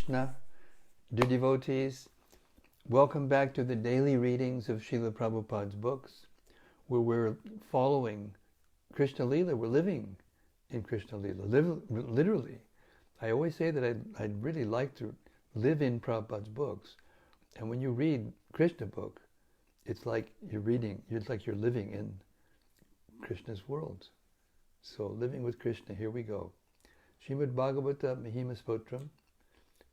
Krishna. Dear devotees, welcome back to the daily readings of Srila Prabhupada's books, where we're following Krishna Lila. We're living in Krishna Lila, literally. I always say that I'd really like to live in Prabhupada's books. And when you read Krishna book, it's like you're living in Krishna's world. So living with Krishna, here we go. Śrīmad-Bhāgavatam Mahima Spotram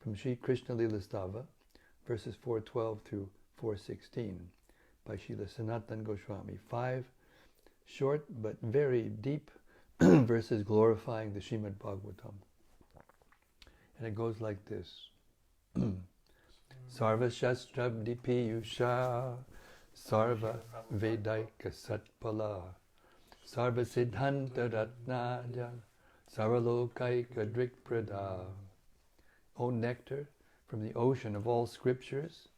from Sri Krishna Lila Stava, verses 412 through 416 by Srila Sanatana Goswami. 5 short but very deep verses glorifying the Śrīmad-Bhāgavatam. And it goes like this. Sarva Shastrabdi Piyusha Sarva Vedaika Satpala Sarva Siddhanta Ratnaja Saralokaika Drikprada. O nectar from the ocean of all scriptures,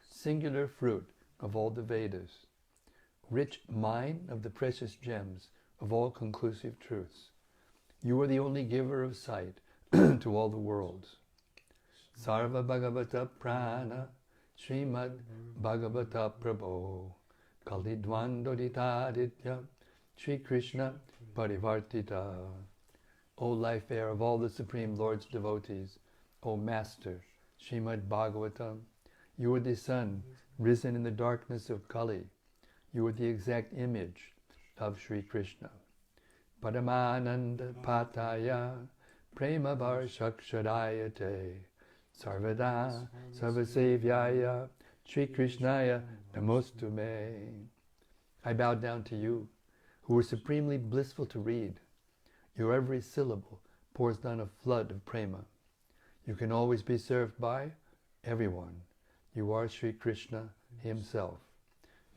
singular fruit of all the Vedas, rich mine of the precious gems of all conclusive truths. You are the only giver of sight to all the worlds. Sarva Bhagavata Prana Śrīmad-Bhāgavata Prabho Kalidvandoditaditya Shri Krishna Parivartita. O life air of all the Supreme Lord's devotees, O Master, Śrīmad-Bhāgavatam, you are the sun risen in the darkness of Kali. You are the exact image of Sri Krishna. Paramananda Pataya Prema Varshakshadayate Sarvada Sarvasevyaya Shri Krishnaya Namostume. I bow down to you, who are supremely blissful to read. Your every syllable pours down a flood of prema. You can always be served by everyone. You are Sri Krishna himself.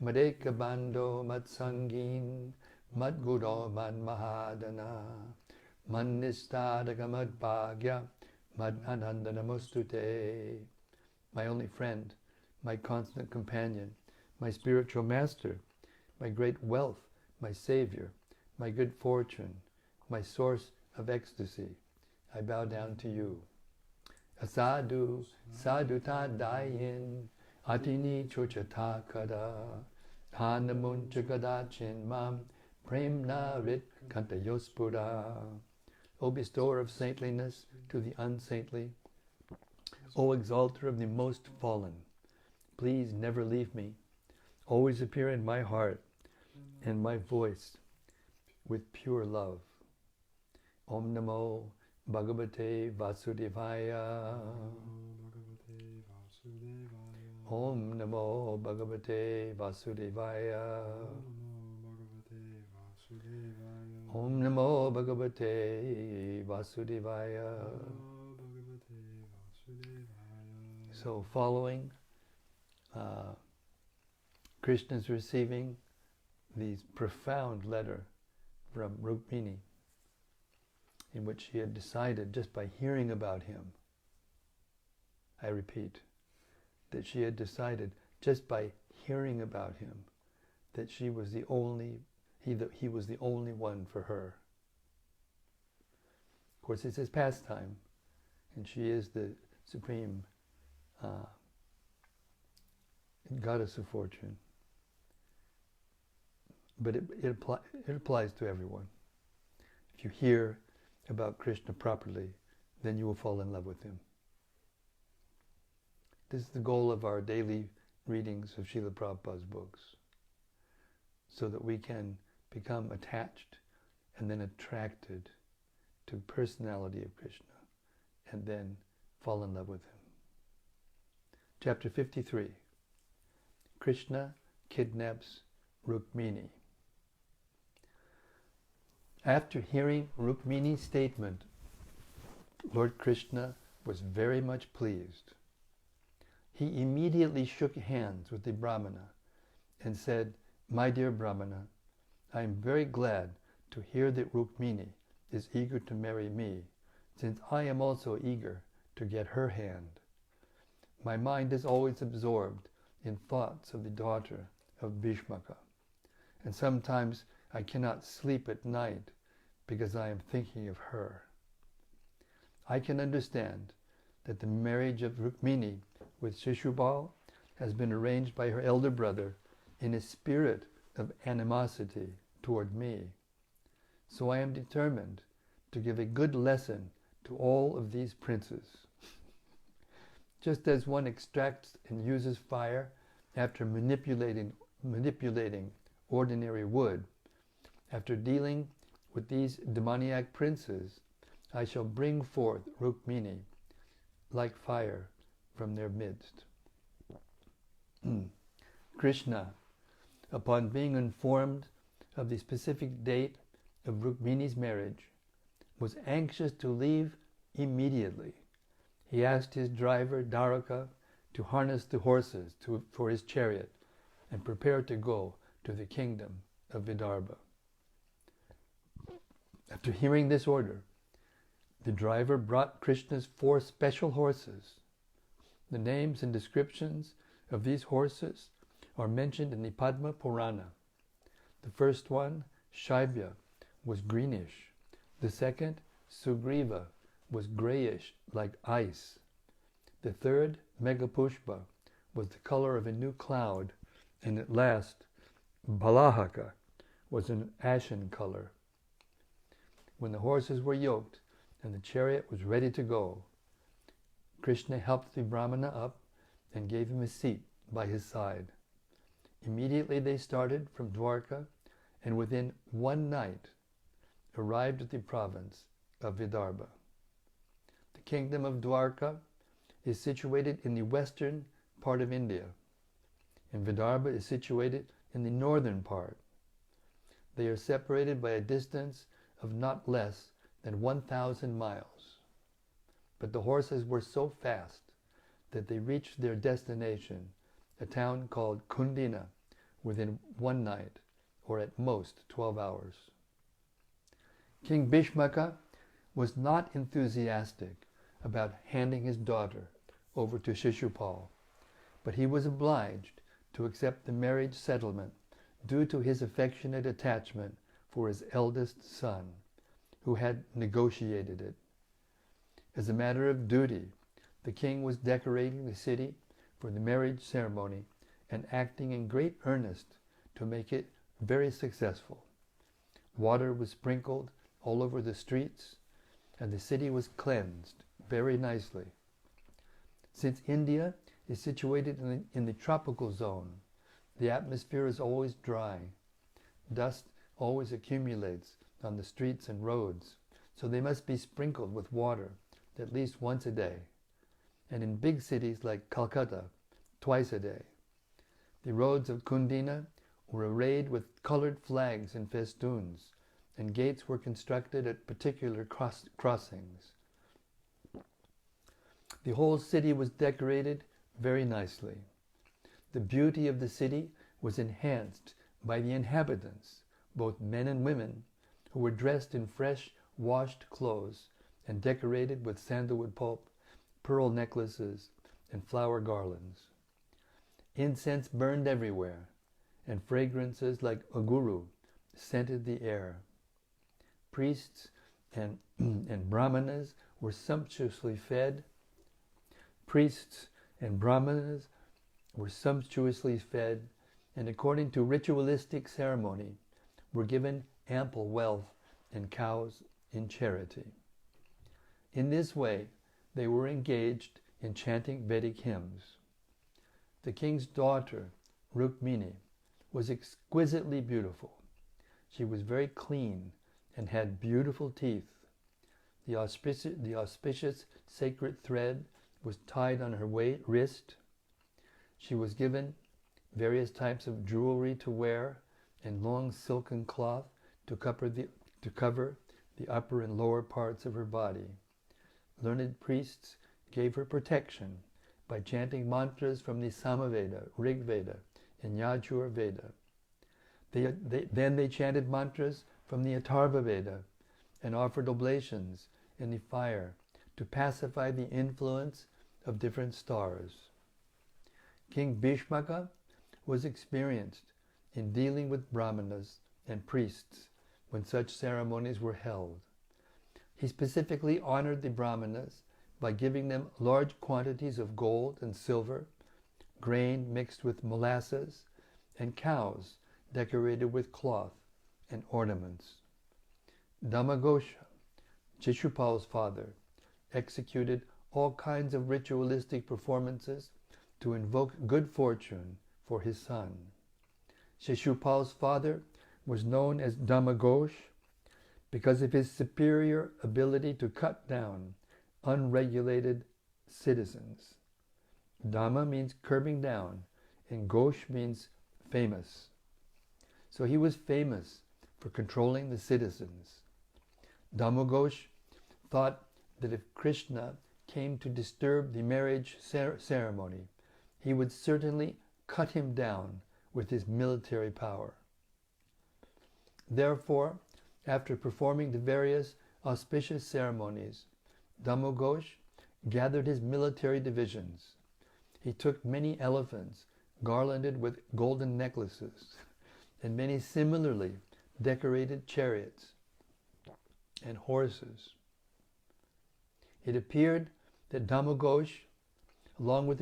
Madeka Bando Matsangin Madgudo Mad Mahadana Manistadaka Madbhagya Mad Anandana Mostute. My only friend, my constant companion, my spiritual master, my great wealth, my savior, my good fortune, my source of ecstasy, I bow down to you. Asadu Saduta Dayin Atini Chochata Kada Hanamuncha Gadachin Mam Premna Rit Kantayospura. O bestower of saintliness to the unsaintly, O exalter of the most fallen, please never leave me. Always appear in my heart and my voice with pure love. Om Namo Bhagavate Vasudevaya. Om Namo Bhagavate Vasudevaya. Om Namo Bhagavate Vasudevaya. So following, Krishna's receiving this profound letter from Rukmiṇī, in which she had decided just by hearing about him, I repeat, that she had decided just by hearing about him that he was the only one for her. Of course, it's his pastime, and she is the supreme goddess of fortune. But it applies to everyone. If you hear about Krishna properly, then you will fall in love with him. This is the goal of our daily readings of Srila Prabhupada's books, so that we can become attached and then attracted to the personality of Krishna, and then fall in love with him. Chapter 53. Krishna kidnaps Rukmiṇī. After hearing Rukmiṇī's statement, Lord Krishna was very much pleased. He immediately shook hands with the Brahmana and said, "My dear Brahmana, I am very glad to hear that Rukmiṇī is eager to marry me, since I am also eager to get her hand. My mind is always absorbed in thoughts of the daughter of Bhishmaka, and sometimes I cannot sleep at night because I am thinking of her. I can understand that the marriage of Rukmiṇī with Shishupal has been arranged by her elder brother in a spirit of animosity toward me. So I am determined to give a good lesson to all of these princes. Just as one extracts and uses fire after manipulating ordinary wood, after dealing with these demoniac princes, I shall bring forth Rukmiṇī like fire from their midst. Krishna, upon being informed of the specific date of Rukmiṇī's marriage, was anxious to leave immediately. He asked his driver, Dwaraka, to harness the horses for his chariot and prepare to go to the kingdom of Vidarbha. After hearing this order, the driver brought Krishna's 4 special horses. The names and descriptions of these horses are mentioned in the Padma Purana. The first one, Shaibya, was greenish. The second, Sugriva, was grayish like ice. The third, Meghapushpa, was the color of a new cloud. And at last, Balahaka was an ashen color. When the horses were yoked and the chariot was ready to go, Krishna helped the Brahmana up and gave him a seat by his side. Immediately they started from Dwarka and within one night arrived at the province of Vidarbha. The kingdom of Dwarka is situated in the western part of India, and Vidarbha is situated in the northern part. They are separated by a distance of not less than 1,000 miles. But the horses were so fast that they reached their destination, a town called Kundina, within one night, or at most 12 hours. King Bhishmaka was not enthusiastic about handing his daughter over to Shishupal, but he was obliged to accept the marriage settlement due to his affectionate attachment for his eldest son, who had negotiated it. As a matter of duty, the king was decorating the city for the marriage ceremony and acting in great earnest to make it very successful. Water was sprinkled all over the streets, and the city was cleansed very nicely. Since India is situated in the tropical zone, the atmosphere is always dry. Dust always accumulates on the streets and roads, so they must be sprinkled with water at least once a day, and in big cities like Calcutta, twice a day. The roads of Kundina were arrayed with colored flags and festoons, and gates were constructed at particular crossings. The whole city was decorated very nicely. The beauty of the city was enhanced by the inhabitants, both men and women, who were dressed in fresh, washed clothes and decorated with sandalwood pulp, pearl necklaces, and flower garlands. Incense burned everywhere, and fragrances like aguru scented the air. Priests and brahmanas were sumptuously fed. And according to ritualistic ceremony, were given ample wealth and cows in charity. In this way, they were engaged in chanting Vedic hymns. The king's daughter, Rukmiṇī, was exquisitely beautiful. She was very clean and had beautiful teeth. The auspicious sacred thread was tied on her wrist. She was given various types of jewelry to wear and long silken cloth to cover the upper and lower parts of her body. Learned priests gave her protection by chanting mantras from the Samaveda, Rig Veda, and Yajur Veda. Then they chanted mantras from the Atharva Veda and offered oblations in the fire to pacify the influence of different stars. King Bhishmaka was experienced in dealing with brahmanas and priests when such ceremonies were held. He specifically honored the brahmanas by giving them large quantities of gold and silver, grain mixed with molasses, and cows decorated with cloth and ornaments. Dhammagosha, Shishupal's father, executed all kinds of ritualistic performances to invoke good fortune for his son. Shishupal's father was known as Dhammagosha because of his superior ability to cut down unregulated citizens. Dhamma means curbing down, and Ghosh means famous. So he was famous for controlling the citizens. Dhammagosha thought that if Krishna came to disturb the marriage ceremony, he would certainly cut him down with his military power. Therefore, after performing the various auspicious ceremonies, Dhammagosha gathered his military divisions. He took many elephants garlanded with golden necklaces and many similarly decorated chariots and horses. It appeared that Dhammagosha, along with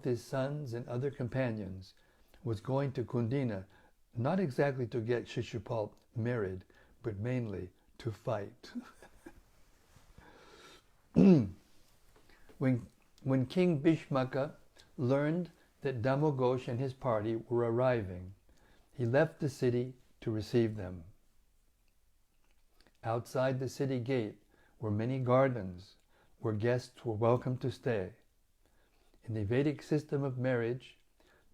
his sons and other companions, was going to Kundina, not exactly to get Shishupal married, but mainly to fight. When King Bhishmaka learned that Dhammagosha and his party were arriving, he left the city to receive them. Outside the city gate were many gardens where guests were welcome to stay. In the Vedic system of marriage,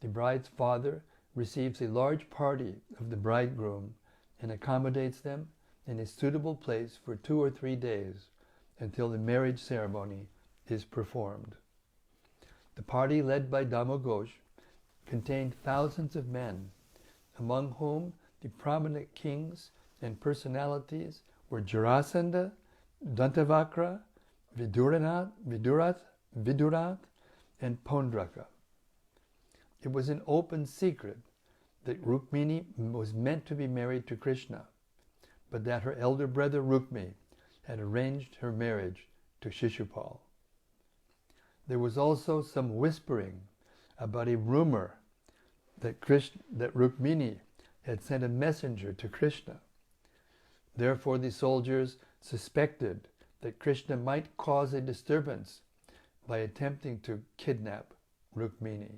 the bride's father receives a large party of the bridegroom and accommodates them in a suitable place for 2 or 3 days until the marriage ceremony is performed. The party led by Dhammagosha contained thousands of men, among whom the prominent kings and personalities were Jarasandha, Dantavakra, Vidurath, and Pondraka. It was an open secret that Rukmiṇī was meant to be married to Krishna, but that her elder brother Rukmiṇī had arranged her marriage to Shishupal. There was also some whispering about a rumor that Rukmiṇī had sent a messenger to Krishna. Therefore the soldiers suspected that Krishna might cause a disturbance by attempting to kidnap Rukmiṇī.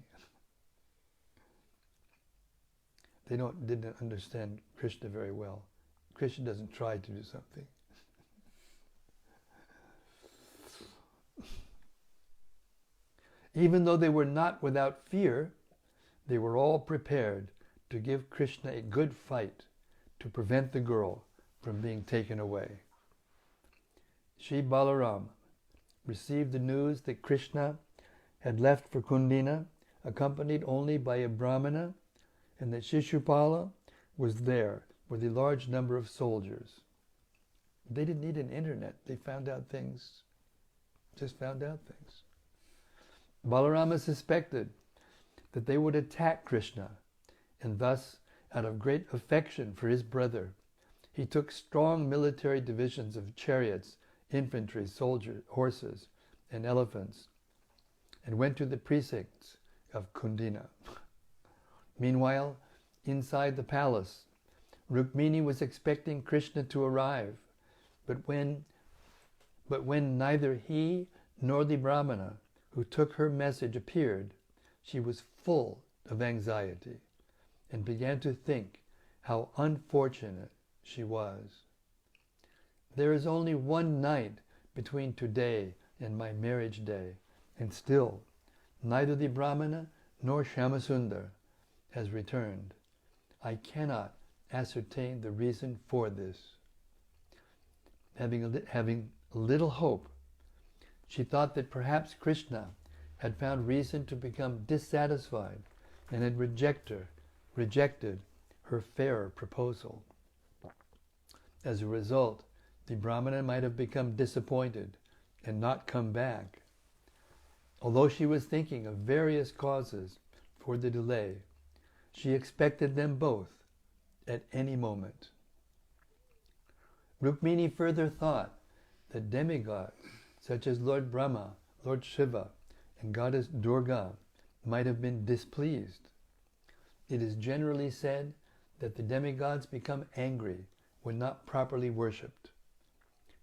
They didn't understand Krishna very well. Krishna doesn't try to do something. Even though they were not without fear, they were all prepared to give Krishna a good fight to prevent the girl from being taken away. Sri Balaram received the news that Krishna had left for Kundina, accompanied only by a Brahmana, and that Shishupala was there with a large number of soldiers. They didn't need an internet. They found out things. Balarama suspected that they would attack Krishna, and thus, out of great affection for his brother, he took strong military divisions of chariots, infantry, soldiers, horses, and elephants, and went to the precincts of Kundina. Meanwhile, inside the palace, Rukmiṇī was expecting Krishna to arrive, but when neither he nor the Brahmana who took her message appeared, she was full of anxiety and began to think how unfortunate she was. There is only one night between today and my marriage day, and still neither the Brahmana nor Shyamasundar has returned. I cannot ascertain the reason for this. Having little hope, she thought that perhaps Krishna had found reason to become dissatisfied and had rejected her fair proposal. As a result, the Brahmana might have become disappointed and not come back. Although she was thinking of various causes for the delay, she expected them both at any moment. Rukmiṇī further thought that demigods such as Lord Brahma, Lord Shiva, and Goddess Durga might have been displeased. It is generally said that the demigods become angry when not properly worshipped.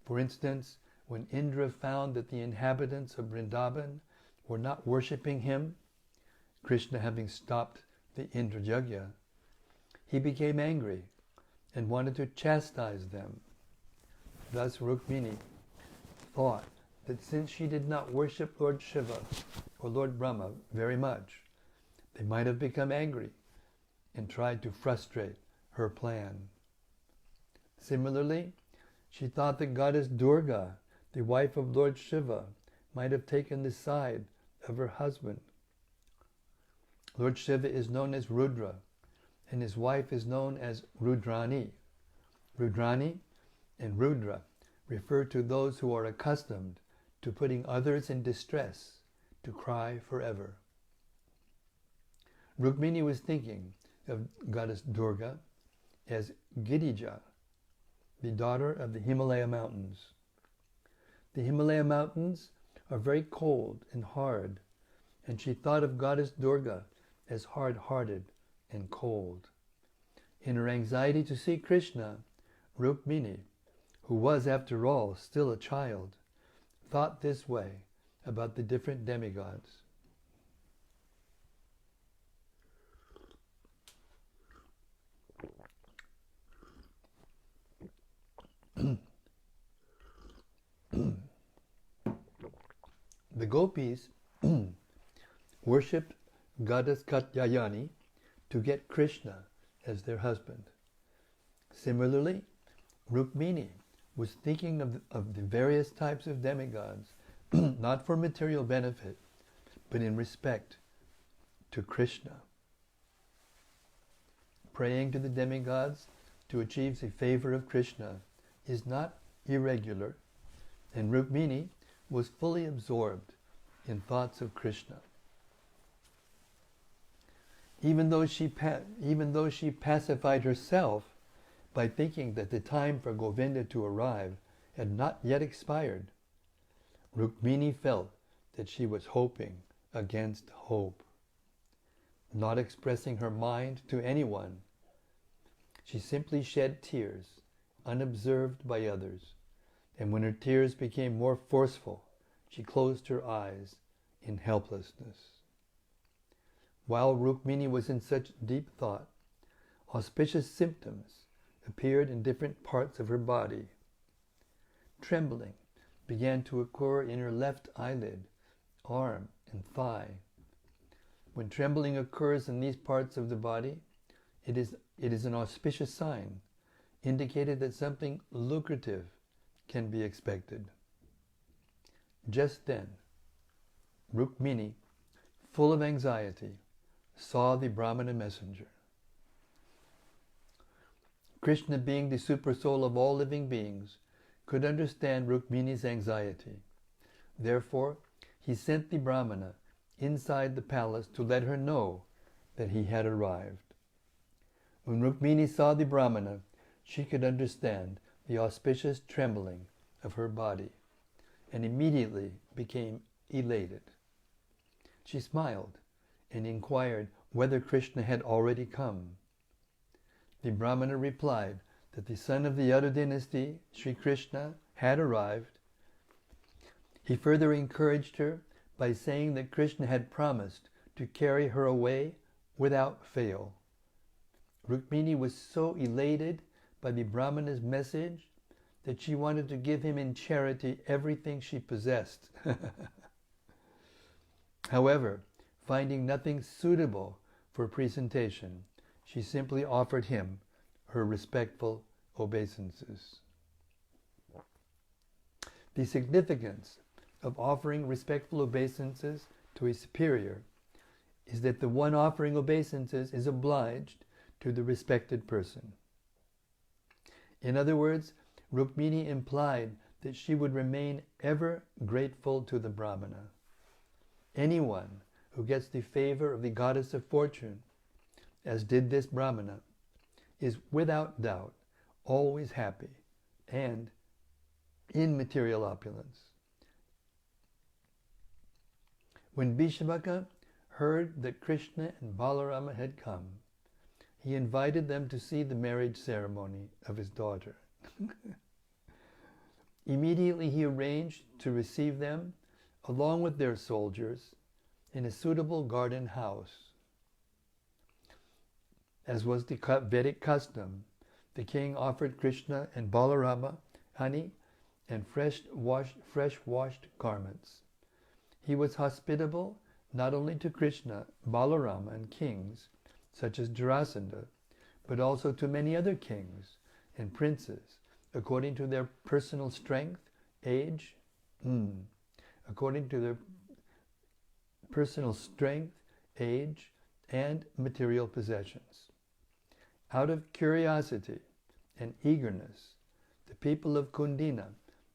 For instance, when Indra found that the inhabitants of Vrindavan were not worshipping him, Krishna having stopped the Indra Yajna, he became angry and wanted to chastise them. Thus Rukmiṇī thought that since she did not worship Lord Shiva or Lord Brahma very much, they might have become angry and tried to frustrate her plan. Similarly, she thought that Goddess Durga, the wife of Lord Shiva, might have taken the side of her husband. Lord Shiva is known as Rudra, and his wife is known as Rudrani. Rudrani and Rudra refer to those who are accustomed to putting others in distress to cry forever. Rukmiṇī was thinking of Goddess Durga as Girija, the daughter of the Himalaya mountains. The Himalaya mountains are very cold and hard, and she thought of Goddess Durga as hard-hearted and cold. In her anxiety to see Krishna, Rukmiṇī, who was after all still a child, thought this way about the different demigods. The gopis worshipped Goddess Katyayani to get Krishna as their husband. Similarly, Rukmiṇī was thinking of the various types of demigods, not for material benefit, but in respect to Krishna. Praying to the demigods to achieve the favor of Krishna is not irregular, and Rukmiṇī was fully absorbed in thoughts of Krishna. Even though she pacified herself by thinking that the time for Govinda to arrive had not yet expired, Rukmiṇī felt that she was hoping against hope. Not expressing her mind to anyone, she simply shed tears, unobserved by others, and when her tears became more forceful, she closed her eyes in helplessness. While Rukmiṇī was in such deep thought, auspicious symptoms appeared in different parts of her body. Trembling began to occur in her left eyelid, arm, and thigh. When trembling occurs in these parts of the body, it is an auspicious sign, indicated that something lucrative can be expected. Just then, Rukmiṇī, full of anxiety, saw the Brahmana messenger. Krishna, being the supersoul of all living beings, could understand Rukmiṇī's anxiety. Therefore, he sent the Brahmana inside the palace to let her know that he had arrived. When Rukmiṇī saw the Brahmana, she could understand the auspicious trembling of her body and immediately became elated. She smiled and inquired whether Krishna had already come. The Brahmana replied that the son of the other dynasty, Sri Krishna, had arrived. He further encouraged her by saying that Krishna had promised to carry her away without fail. Rukmiṇī was so elated by the Brahmana's message that she wanted to give him in charity everything she possessed. However, finding nothing suitable for presentation, she simply offered him her respectful obeisances. The significance of offering respectful obeisances to a superior is that the one offering obeisances is obliged to the respected person. In other words, Rukmiṇī implied that she would remain ever grateful to the Brahmana. Anyone who gets the favor of the goddess of fortune, as did this Brahmana, is without doubt always happy and in material opulence. When Bhishmaka heard that Krishna and Balarama had come, he invited them to see the marriage ceremony of his daughter. Immediately he arranged to receive them, along with their soldiers, in a suitable garden house. As was the Vedic custom, the king offered Krishna and Balarama honey and fresh washed garments. He was hospitable not only to Krishna, Balarama, and kings such as Jarasandha, but also to many other kings and princes, according to their personal strength, age, according to their personal strength, age, and material possessions. Out of curiosity and eagerness, the people of Kundina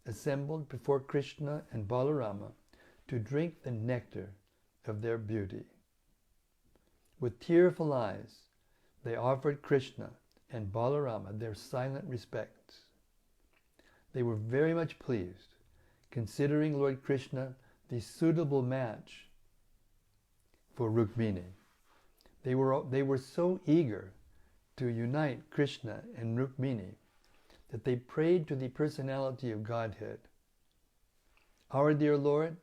assembled before Krishna and Balarama to drink the nectar of their beauty. With tearful eyes, they offered Krishna and Balarama their silent respects. They were very much pleased, considering Lord Krishna the suitable match for Rukmiṇī. They were so eager to unite Krishna and Rukmiṇī that they prayed to the personality of Godhead, "Our dear Lord,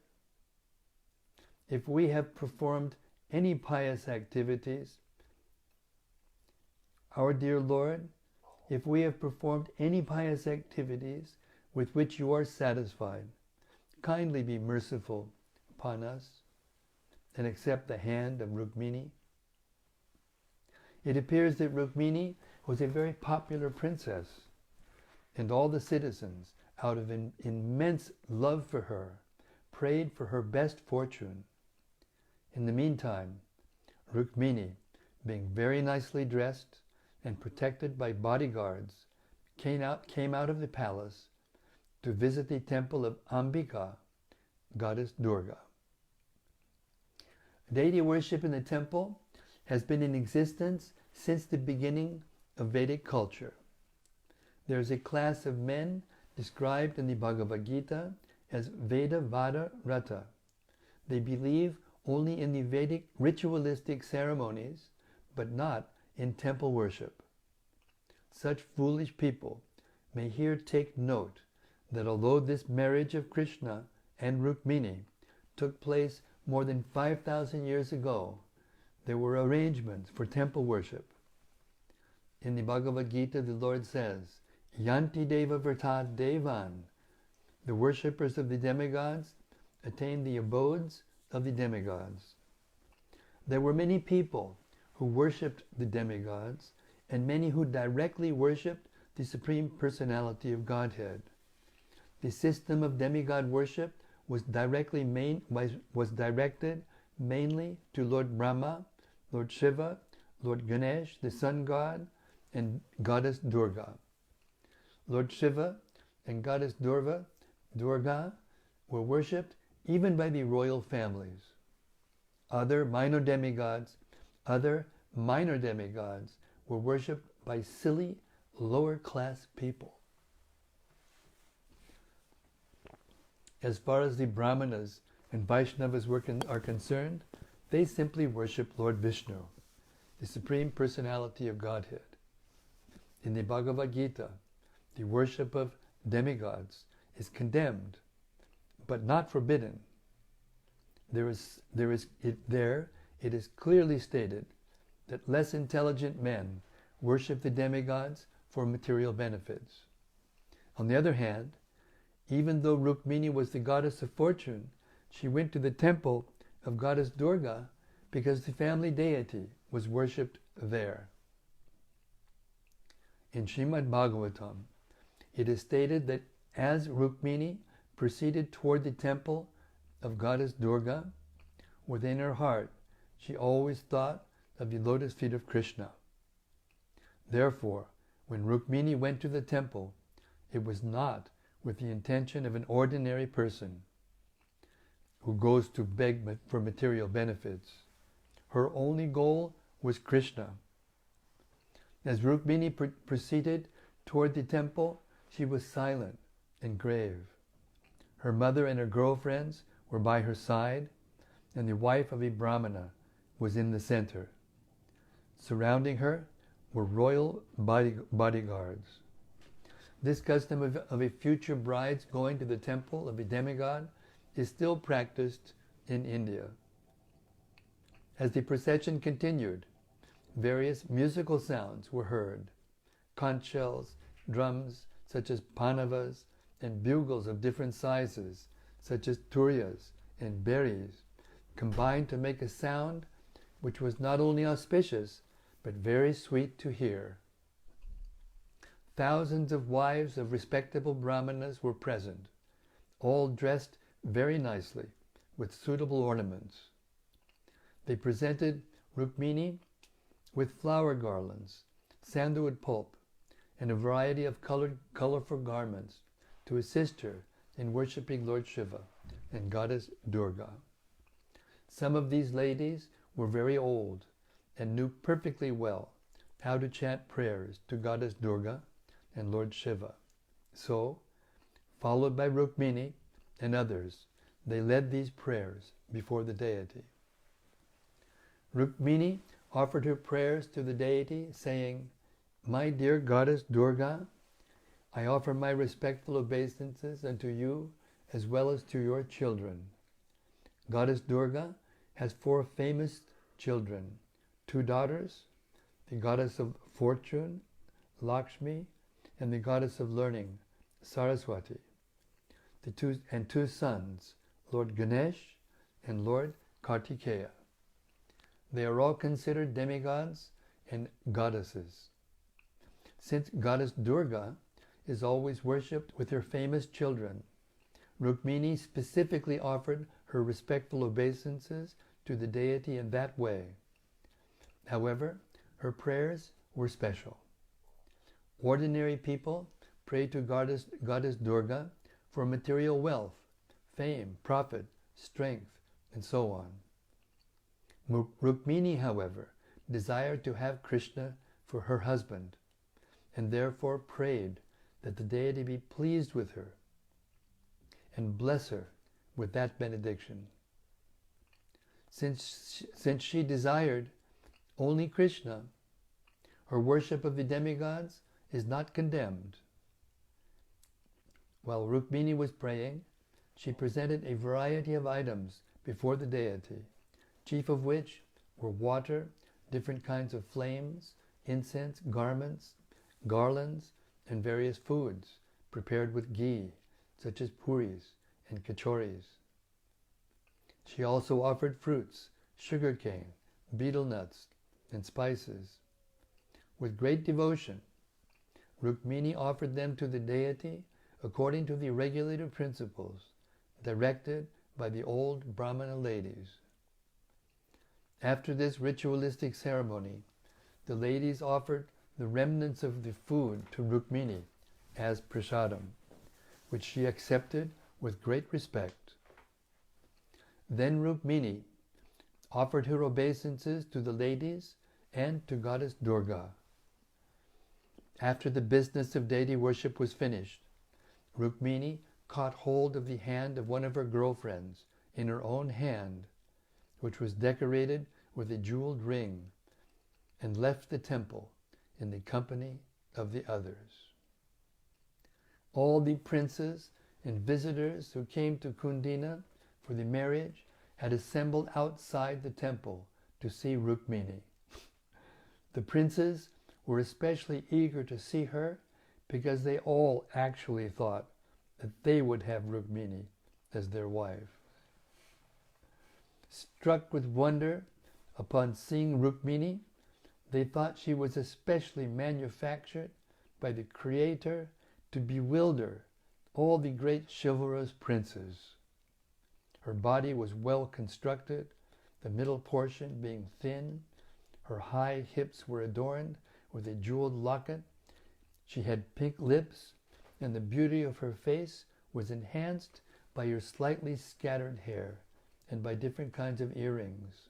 if we have performed any pious activities, our dear Lord, if we have performed any pious activities with which you are satisfied, kindly be merciful upon us and accept the hand of Rukmiṇī." It appears that Rukmiṇī was a very popular princess, and all the citizens, out of immense love for her, prayed for her best fortune. In the meantime, Rukmiṇī, being very nicely dressed and protected by bodyguards, came out of the palace to visit the temple of Ambika, goddess Durga. Deity worship in the temple has been in existence since the beginning of Vedic culture. There is a class of men described in the Bhagavad Gita as Veda Vada Rata. They believe only in the Vedic ritualistic ceremonies, but not in temple worship. Such foolish people may here take note that although this marriage of Krishna and Rukmiṇī took place more than 5,000 years ago, there were arrangements for temple worship. In the Bhagavad Gita, the Lord says, "Yanti deva virtat devan." The worshippers of the demigods attain the abodes of the demigods. There were many people who worshipped the demigods, and many who directly worshipped the Supreme Personality of Godhead. The system of demigod worship was directed mainly to Lord Brahma, Lord Shiva, Lord Ganesh, the sun god, and goddess Durga. Lord Shiva and goddess Durga were worshipped even by the royal families. Other minor demigods were worshipped by silly, lower-class people. As far as the Brahmanas and Vaishnavas are concerned, they simply worship Lord Vishnu, the Supreme Personality of Godhead. In the Bhagavad Gita, the worship of demigods is condemned, but not forbidden. It is clearly stated that less intelligent men worship the demigods for material benefits. On the other hand, even though Rukmiṇī was the goddess of fortune, she went to the temple of goddess Durga because the family deity was worshipped there. In Śrīmad-Bhāgavatam, it is stated that as Rukmiṇī proceeded toward the temple of goddess Durga, within her heart she always thought of the lotus feet of Krishna. Therefore, when Rukmiṇī went to the temple, it was not with the intention of an ordinary person who goes to beg for material benefits. Her only goal was Krishna. As Rukmiṇī proceeded toward the temple, She was silent and grave. Her mother and her girlfriends were by her side, and the wife of a Brahmana was in the center. Surrounding her were royal bodyguards. This custom of a future bride's going to the temple of a demigod is still practiced in India. As the procession continued, various musical sounds were heard. Conch shells, drums such as panavas, and bugles of different sizes such as turyas and berries combined to make a sound which was not only auspicious but very sweet to hear. Thousands of wives of respectable brahmanas were present, all dressed very nicely with suitable ornaments. They presented Rukmiṇī with flower garlands, sandalwood pulp, and a variety of colorful garments to assist her in worshipping Lord Shiva and Goddess Durga. Some of these ladies were very old and knew perfectly well how to chant prayers to Goddess Durga and Lord Shiva. So, followed by Rukmiṇī and others, they led these prayers before the deity. Rukmiṇī offered her prayers to the deity, saying, "My dear Goddess Durga, I offer my respectful obeisances unto you as well as to your children. Goddess Durga has 4 famous children, 2 daughters, the goddess of fortune, Lakshmi, and the goddess of learning, Saraswati, and 2 sons, Lord Ganesh and Lord Kartikeya. They are all considered demigods and goddesses. Since Goddess Durga is always worshipped with her famous children, Rukmiṇī specifically offered her respectful obeisances to the deity in that way. However, her prayers were special. Ordinary people pray to Goddess Durga for material wealth, fame, profit, strength, and so on. Rukmiṇī, however, desired to have Krishna for her husband, and therefore prayed that the deity be pleased with her and bless her with that benediction. Since she desired only Krishna, her worship of the demigods is not condemned. While Rukmiṇī was praying, she presented a variety of items before the deity, chief of which were water, different kinds of flames, incense, garments, garlands, and various foods prepared with ghee, such as puris and kachoris. She also offered fruits, sugarcane, betel nuts, and spices. With great devotion, Rukmiṇī offered them to the deity according to the regulative principles directed by the old Brahmana ladies. After this ritualistic ceremony, the ladies offered the remnants of the food to Rukmiṇī as prasadam, which she accepted with great respect. Then Rukmiṇī offered her obeisances to the ladies and to Goddess Durga. After the business of deity worship was finished, Rukmiṇī caught hold of the hand of one of her girlfriends in her own hand, which was decorated with a jeweled ring, and left the temple in the company of the others. All the princes and visitors who came to Kundina for the marriage had assembled outside the temple to see Rukmiṇī. The princes were especially eager to see her because they all actually thought that they would have Rukmiṇī as their wife. Struck with wonder upon seeing Rukmiṇī, they thought she was especially manufactured by the Creator to bewilder all the great chivalrous princes. Her body was well constructed, the middle portion being thin. Her high hips were adorned with a jeweled locket. She had pink lips, and the beauty of her face was enhanced by her slightly scattered hair and by different kinds of earrings.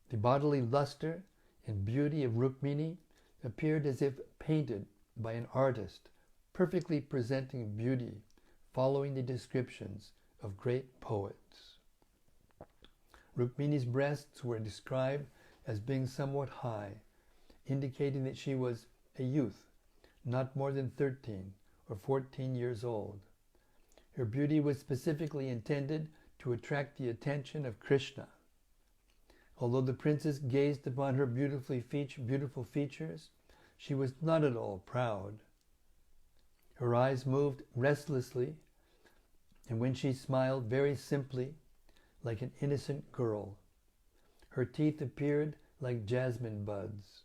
The bodily luster and beauty of Rukmiṇī appeared as if painted by an artist perfectly presenting beauty, following the descriptions of great poets. Rukmiṇī's breasts were described as being somewhat high, indicating that she was a youth, not more than 13 or 14 years old. Her beauty was specifically intended to attract the attention of Krishna. Although the princess gazed upon her beautiful features, she was not at all proud. Her eyes moved restlessly, and when she smiled very simply, like an innocent girl, her teeth appeared like jasmine buds.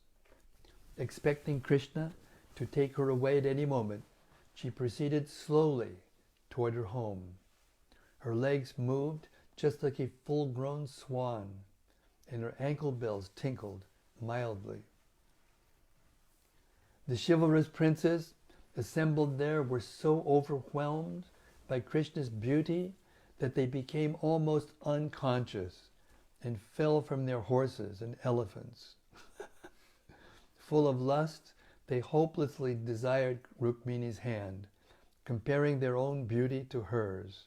Expecting Krishna to take her away at any moment, she proceeded slowly toward her home. Her legs moved just like a full-grown swan, and her ankle bells tinkled mildly. The chivalrous princes assembled there were so overwhelmed by Krishna's beauty that they became almost unconscious and fell from their horses and elephants. Full of lust, they hopelessly desired Rukmiṇī's hand, comparing their own beauty to hers.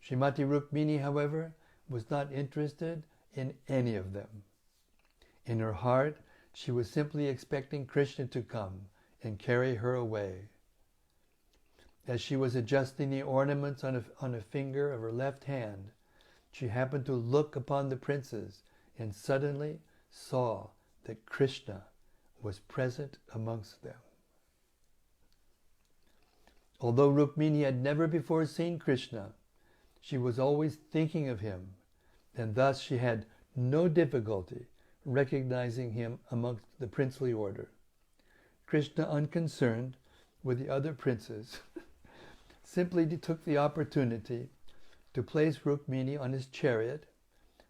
Srimati Rukmiṇī, however, was not interested in any of them. In her heart, she was simply expecting Krishna to come and carry her away. As she was adjusting the ornaments on a finger of her left hand, she happened to look upon the princes and suddenly saw that Krishna was present amongst them. Although Rukmiṇī had never before seen Krishna, she was always thinking of him, and thus she had no difficulty recognizing him amongst the princely order. Krishna, unconcerned with the other princes, simply took the opportunity to place Rukmiṇī on his chariot,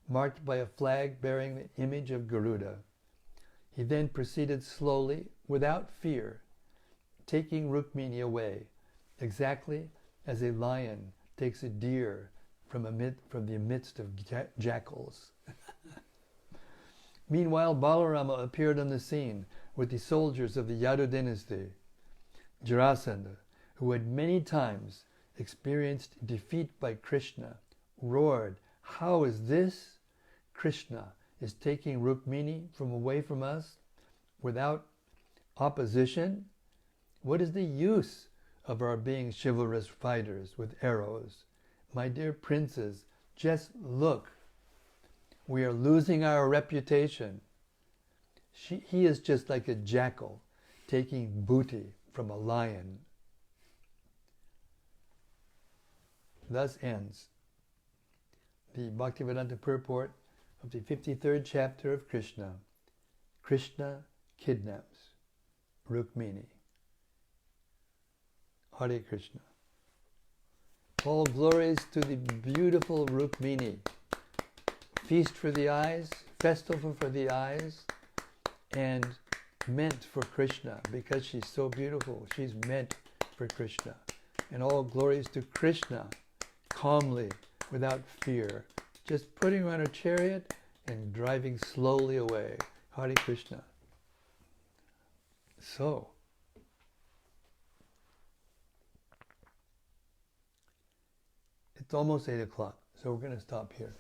marked by a flag bearing the image of Garuda. He then proceeded slowly, without fear, taking Rukmiṇī away, exactly as a lion takes a deer from the midst of jackals. Meanwhile, Balarama appeared on the scene with the soldiers of the Yadu dynasty. Jarasandha, who had many times experienced defeat by Krishna, roared, "How is this? Krishna is taking Rukmiṇī away from us without opposition? What is the use of our being chivalrous fighters with arrows? My dear princes, just look. We are losing our reputation. He is just like a jackal taking booty from a lion." Thus ends the Bhaktivedanta purport of the 53rd chapter of Krishna. Krishna kidnaps Rukmiṇī. Hare Krishna. All glories to the beautiful Rukmiṇī. Feast for the eyes, festival for the eyes, and meant for Krishna. Because she's so beautiful, she's meant for Krishna. And all glories to Krishna, calmly, without fear, just putting her on a chariot and driving slowly away. Hare Krishna. So, it's almost 8 o'clock, so we're going to stop here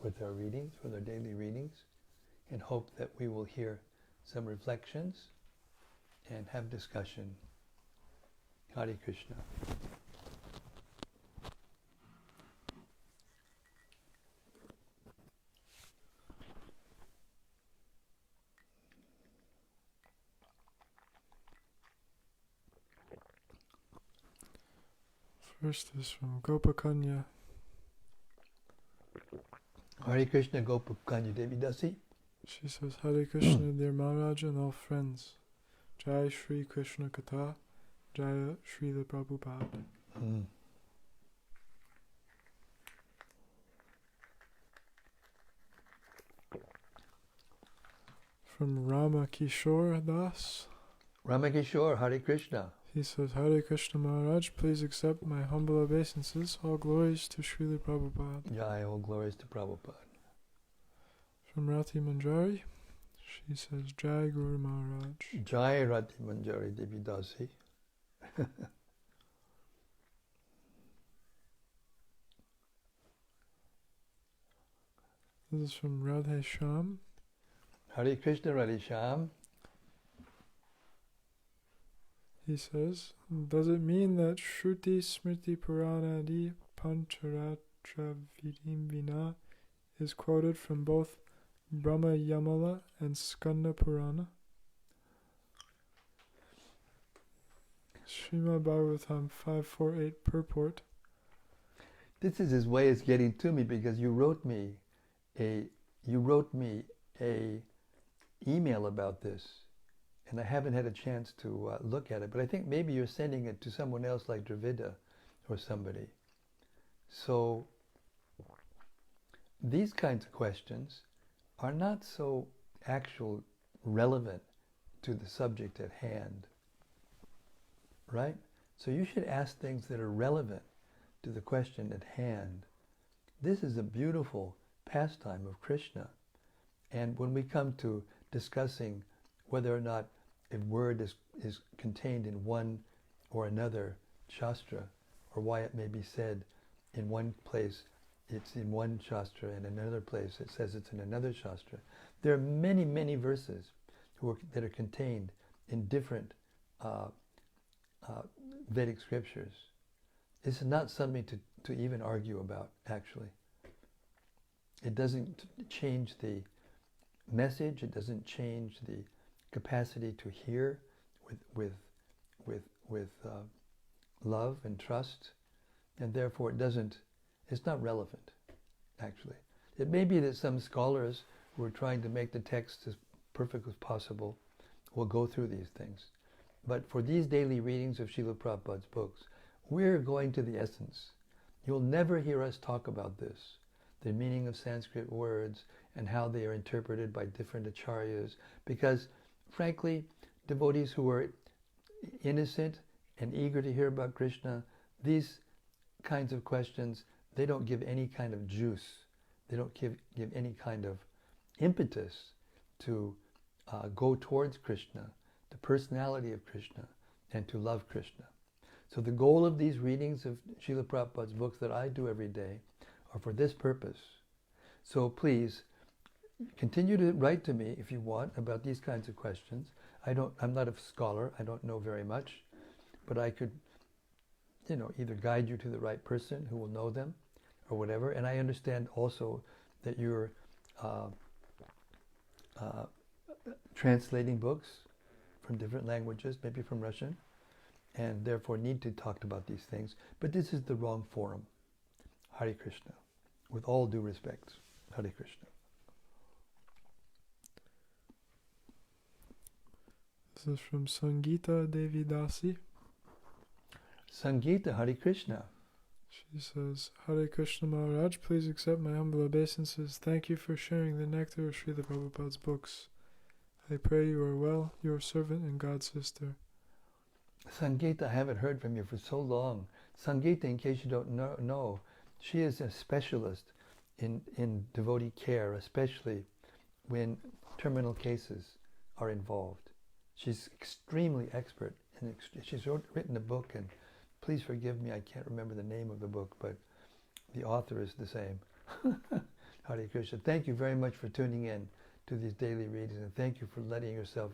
with our readings, with our daily readings, and hope that we will hear some reflections and have discussion. Hare Krishna. First is from Gopakanya. Hare Krishna, Gopakanya Devi Dasi. She says, Hare Krishna, dear Maharaj and all friends. Jai Shri Krishna Katha, Jaya Śrīla Prabhupāda. From Rama Kishore Das. Rama Kishore, Hare Krishna. He says, Hare Krishna Maharaj, please accept my humble obeisances. All glories to Śrīla Prabhupāda. Jai, all glories to Prabhupada. From Rati Manjari, she says, Jai Guru Maharaj. Jai Rati Manjari Devi Dasi. This is from Radhe Shyam. Hare Krishna, Radhe Shyam. He says, does it mean that Shruti Smriti Puranadi Pancharatra Vidim Vina is quoted from both Brahma Yamala and Skanda Purana? Śrīmad-Bhāgavatam 548 purport. This is his way of getting to me, because you wrote me a email about this, and I haven't had a chance to look at it, but I think maybe you're sending it to someone else like Dravida or somebody. So these kinds of questions are not so relevant to the subject at hand, right? So you should ask things that are relevant to the question at hand. This is a beautiful pastime of Krishna. And when we come to discussing whether or not a word is contained in one or another shastra, or why it may be said in one place it's in one shastra, and in another place it says it's in another shastra, there are many, many verses that are contained in different Vedic scriptures. This is not something to even argue about, actually. It doesn't change the message, it doesn't change the capacity to hear with love and trust, and therefore it's not relevant, actually. It may be that some scholars who are trying to make the text as perfect as possible will go through these things. But for these daily readings of Srila Prabhupada's books, we're going to the essence. You'll never hear us talk about this, the meaning of Sanskrit words and how they are interpreted by different acharyas, because frankly, devotees who are innocent and eager to hear about Krishna, these kinds of questions, they don't give any kind of juice. They don't give any kind of impetus to go towards Krishna, the personality of Krishna, and to love Krishna. So the goal of these readings of Srila Prabhupada's books that I do every day are for this purpose. So please, continue to write to me if you want about these kinds of questions. I'm not a scholar, I don't know very much, but I could, either guide you to the right person who will know them or whatever. And I understand also that you're translating books from different languages, maybe from Russian, and therefore need to talk about these things. But this is the wrong forum. Hare Krishna. With all due respect. Hare Krishna. This is from Sangeeta Devi Dasi. Sangeeta, Hare Krishna. She says, Hare Krishna Maharaj, please accept my humble obeisances. Thank you for sharing the nectar of Srila Prabhupada's books. I pray you are well, your servant and God sister. Sangeeta, I haven't heard from you for so long. Sangeeta, in case you don't know, she is a specialist in devotee care, especially when terminal cases are involved. She's extremely expert, and she's written a book, and please forgive me, I can't remember the name of the book, but the author is the same. Hare Krishna. Thank you very much for tuning in to these daily readings, and thank you for letting yourself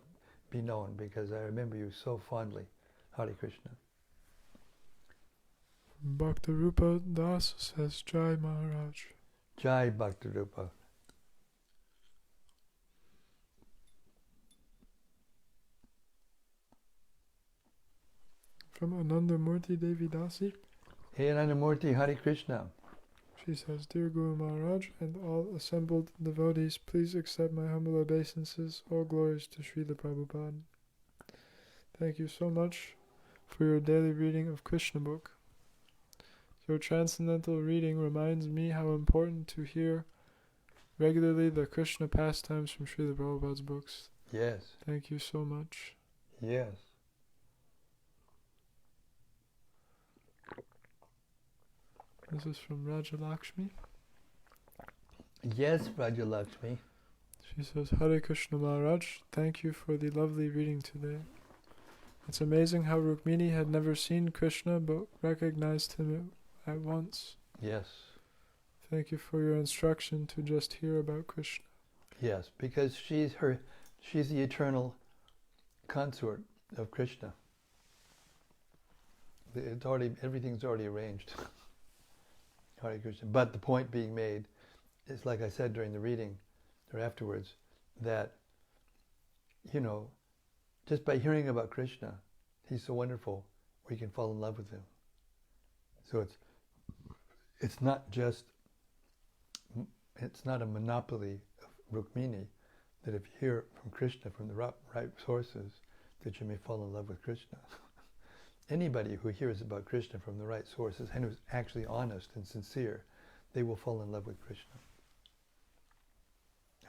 be known, because I remember you so fondly. Hare Krishna. Bhaktirupa Das says, Jai Maharaj. Jai Bhaktirupa. From Anandamurti Devi Dasi. Hey Anandamurti, Hare Krishna. She says, Dear Guru Maharaj and all assembled devotees, please accept my humble obeisances. All glories to Srila Prabhupada. Thank you so much for your daily reading of Krishna book. Your transcendental reading reminds me how important to hear regularly the Krishna pastimes from Srila Prabhupada's books. Yes. Thank you so much. Yes. This is from Raja Lakshmi. Yes, Raja Lakshmi. She says, Hare Krishna Maharaj, thank you for the lovely reading today. It's amazing how Rukmiṇī had never seen Krishna but recognized him at once. Yes. Thank you for your instruction to just hear about Krishna. Yes, because she's the eternal consort of Krishna. Everything's already arranged. Hare Krishna. But the point being made is, like I said during the reading or afterwards, that, just by hearing about Krishna, he's so wonderful, we can fall in love with him. So it's not a monopoly of Rukmiṇī, that if you hear from Krishna, from the right sources, that you may fall in love with Krishna. Anybody who hears about Krishna from the right sources and who's actually honest and sincere, they will fall in love with Krishna.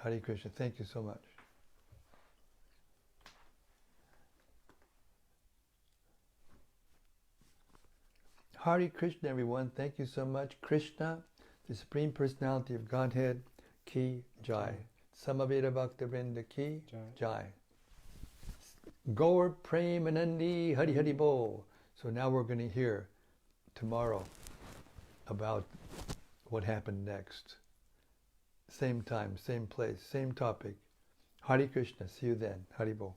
Hare Krishna, thank you so much. Hare Krishna, everyone. Thank you so much. Krishna, the Supreme Personality of Godhead, Ki Jai. Samaveta Bhaktivedanta Ki Jai. Gaur Premanandi Hari Hari Bol. So now we're going to hear tomorrow about what happened next. Same time, same place, same topic. Hare Krishna. See you then. Hari Bol.